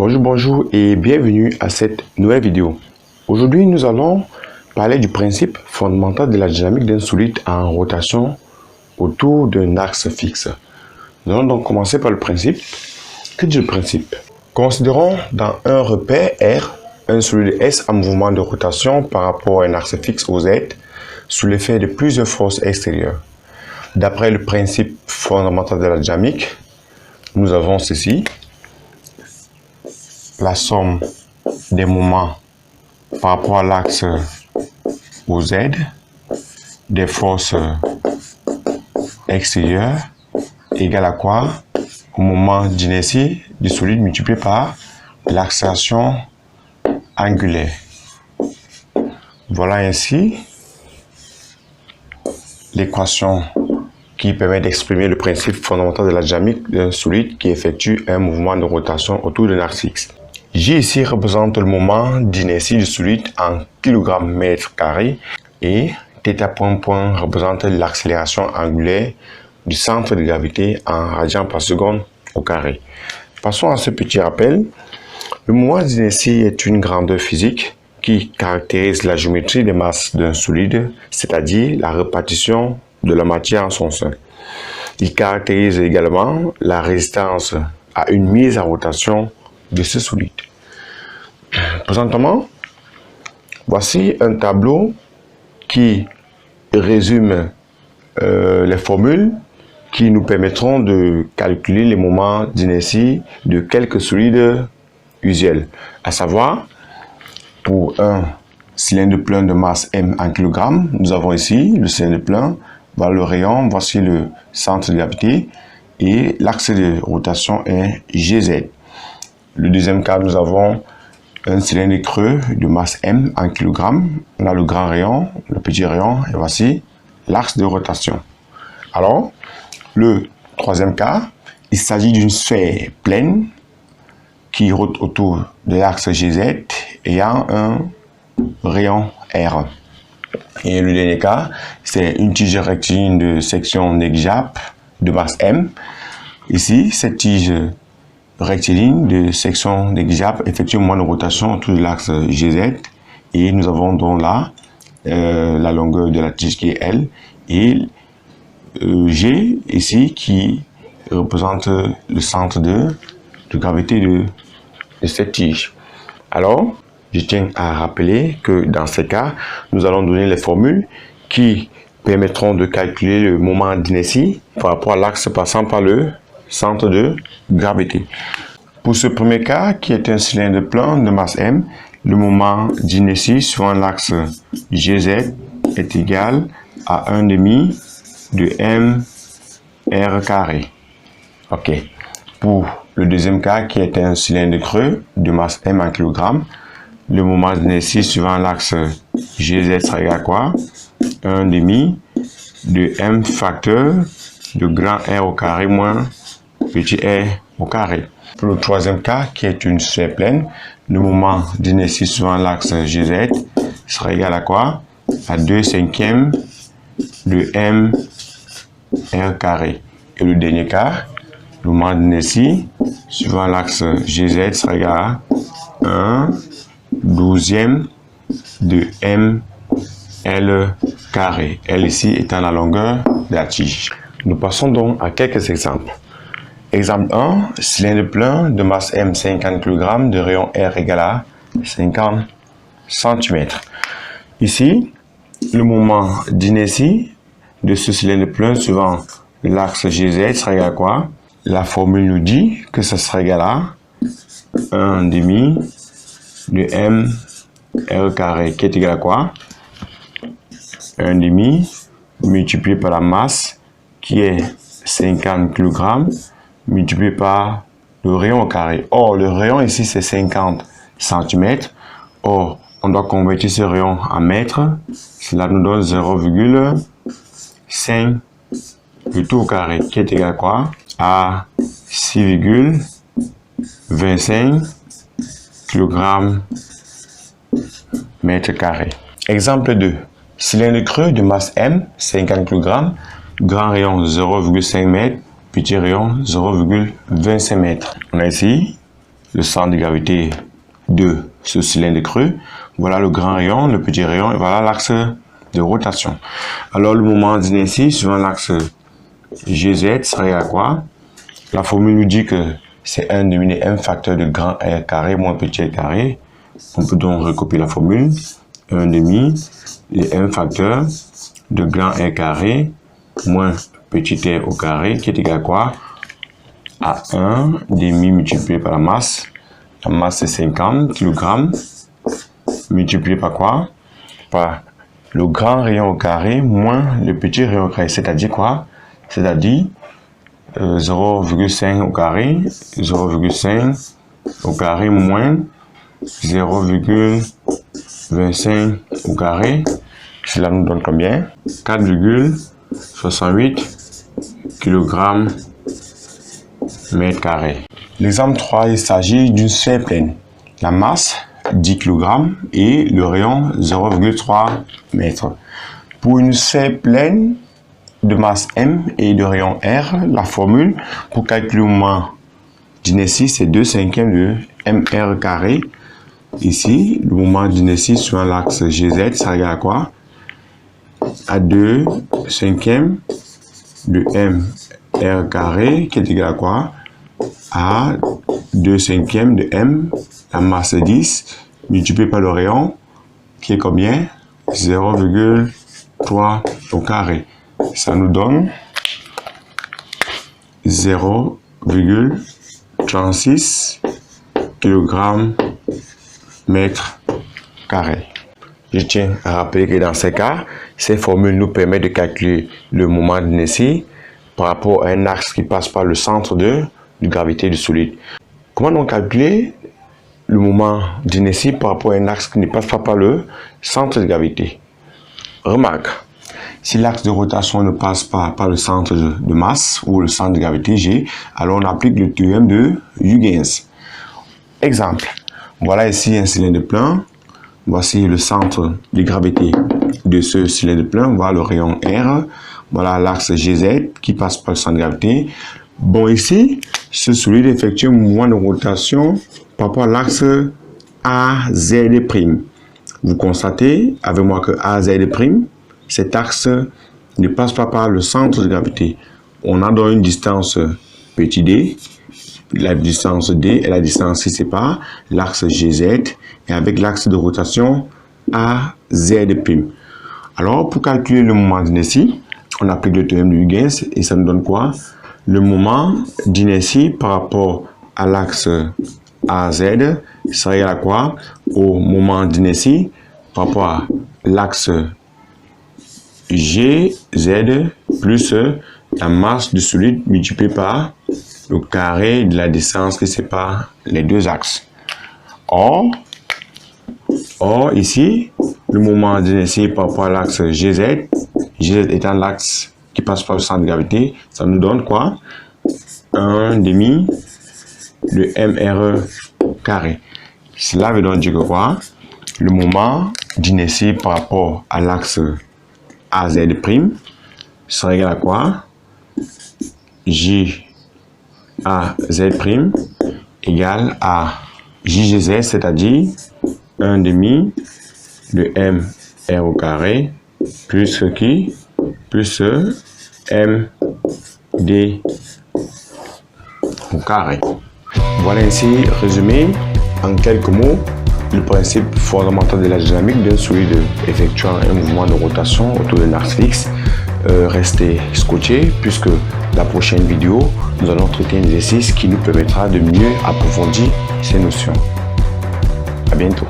Bonjour et bienvenue à cette nouvelle vidéo. Aujourd'hui, nous allons parler du principe fondamental de la dynamique d'un solide en rotation autour d'un axe fixe. Nous allons donc commencer par le principe. Que dit le principe? Considérons dans un repère R, un solide S en mouvement de rotation par rapport à un axe fixe OZ sous l'effet de plusieurs forces extérieures. D'après le principe fondamental de la dynamique, nous avons ceci. La somme des moments par rapport à l'axe OZ des forces extérieures égale à quoi? Au moment d'inertie du solide multiplié par l'accélération angulaire. Voilà ainsi l'équation qui permet d'exprimer le principe fondamental de la dynamique d'un solide qui effectue un mouvement de rotation autour d'un axe fixe. J ici représente le moment d'inertie du solide en kg/m² et θ représente l'accélération angulaire du centre de gravité en radians par seconde au carré. Passons à ce petit rappel. Le moment d'inertie est une grandeur physique qui caractérise la géométrie des masses d'un solide, c'est-à-dire la répartition de la matière en son sein. Il caractérise également la résistance à une mise en rotation de ce solide. Présentement, voici un tableau qui résume les formules qui nous permettront de calculer les moments d'inertie de quelques solides usuels, à savoir pour un cylindre plein de masse M en kg, nous avons ici le cylindre plein, voilà le rayon, voici le centre de gravité et l'axe de rotation est GZ. Le deuxième cas, nous avons un cylindre creux de masse M en kg, on a le grand rayon, le petit rayon et voici l'axe de rotation. Alors, le troisième cas, il s'agit d'une sphère pleine qui rote autour de l'axe GZ ayant un rayon R. Et le dernier cas, c'est une tige rectiligne de section négligeable de masse M. Ici, cette tige rectiligne de section négligeable effectue un mouvement de rotation autour de l'axe GZ. Et nous avons donc là la longueur de la tige qui est L et G ici qui représente le centre de gravité de cette tige. Alors, je tiens à rappeler que dans ces cas, nous allons donner les formules qui permettront de calculer le moment d'inertie par rapport à l'axe passant par le centre de gravité. Pour ce premier cas, qui est un cylindre plein de masse M, le moment d'inertie sur l'axe GZ est égal à 1/2 de m r². Ok. Pour le deuxième cas, qui est un cylindre creux de masse M en kg, le moment d'inertie suivant l'axe GZ sera égal à quoi? 1/2 de m facteur de grand R au carré moins petit r au carré. Pour le troisième cas, qui est une sphère pleine, le moment d'inertie suivant l'axe GZ sera égal à quoi? À 2/5 de m r². Et le dernier cas, le moment d'inertie suivant l'axe GZ sera égal à 1/12 de m L². L ici étant la longueur de la tige. Nous passons donc à quelques exemples. Exemple 1, cylindre plein de masse M 50 kg de rayon R égale à 50 cm. Ici, le moment d'inertie de ce cylindre plein suivant l'axe GZ sera égal à quoi? La formule nous dit que ça sera égal à 1/2 de m r² qui est égal à quoi? 1/2 multiplié par la masse qui est 50 kg multiplié par le rayon au carré. Or, le rayon ici c'est 50 cm. Or, on doit convertir ce rayon en mètres. Cela nous donne 0,5 le tout au carré qui est égal à quoi? À 6,25 kg/m². Exemple 2. Cylindre creux de masse M, 50 kg, grand rayon 0,5 m, petit rayon 0,25 m. On a ici le centre de gravité de ce cylindre creux. Voilà le grand rayon, le petit rayon, et voilà l'axe de rotation. Alors le moment d'inertie suivant l'axe GZ serait à quoi? La formule nous dit que c'est 1 demi de m facteur de grand R carré moins petit r carré. On peut donc recopier la formule. 1 demi de m facteur de grand R carré moins petit r au carré qui est égal à quoi? À 1 demi multiplié par la masse. La masse c'est 50 kg multiplié par quoi? Par le grand rayon au carré moins le petit rayon au carré. C'est-à-dire quoi? C'est-à-dire 0,5 au carré, 0,5 au carré moins 0,25 au carré. Cela nous donne combien? 4,68 kg mètre carré. L'exemple 3, il s'agit d'une sphère pleine. La masse 10 kg et le rayon 0,3 mètres. Pour une sphère pleine de masse M et de rayon R, la formule pour calculer le moment d'inertie, c'est 2/5 de mr carré. Ici, le moment d'inertie sur l'axe GZ, ça égale à quoi? À 2/5 de mr carré, qui est égal à quoi? À 2/5 de m, la masse 10, multiplié par le rayon, qui est combien? 0,3 au carré. Ça nous donne 0,36 kg mètre carré. Je tiens à rappeler que dans ces cas, ces formules nous permettent de calculer le moment d'inertie par rapport à un axe qui passe par le centre de gravité du solide. Comment donc calculer le moment d'inertie par rapport à un axe qui ne passe pas par le centre de gravité? Remarque, si l'axe de rotation ne passe pas par le centre de masse ou le centre de gravité G, alors on applique le théorème de Huygens. Exemple, voilà ici un cylindre plein. Voici le centre de gravité de ce cylindre plein. Voilà le rayon R. Voilà l'axe GZ qui passe par le centre de gravité. Bon, ici, ce solide effectue un mouvement de rotation par rapport à l'axe AZ'. Vous constatez avec moi que AZ', cet axe ne passe pas par le centre de gravité. On a donc une distance petit d. La distance d est la distance qui sépare l'axe GZ et avec l'axe de rotation AZ'. Alors, pour calculer le moment d'inertie, on applique le théorème de Huygens et ça nous donne quoi? Le moment d'inertie par rapport à l'axe AZ serait égal à quoi? Au moment d'inertie par rapport à l'axe GZ plus la masse du solide multipliée par le carré de la distance qui sépare les deux axes. Or ici, le moment d'inertie par rapport à l'axe GZ, GZ étant l'axe qui passe par le centre de gravité, ça nous donne quoi? 1 demi de mr carré. Cela veut donc dire que quoi? Le moment d'inertie par rapport à l'axe AZ' serait égal à quoi? J AZ' égale à JGZ, c'est-à-dire 1 demi de mr au carré plus qui? Plus md au carré. Voilà ainsi résumé en quelques mots le principe fondamental de la dynamique d'un solide effectuant un mouvement de rotation autour d'un axe fixe. Restez scotchés puisque la prochaine vidéo, nous allons traiter un exercice qui nous permettra de mieux approfondir ces notions. À bientôt.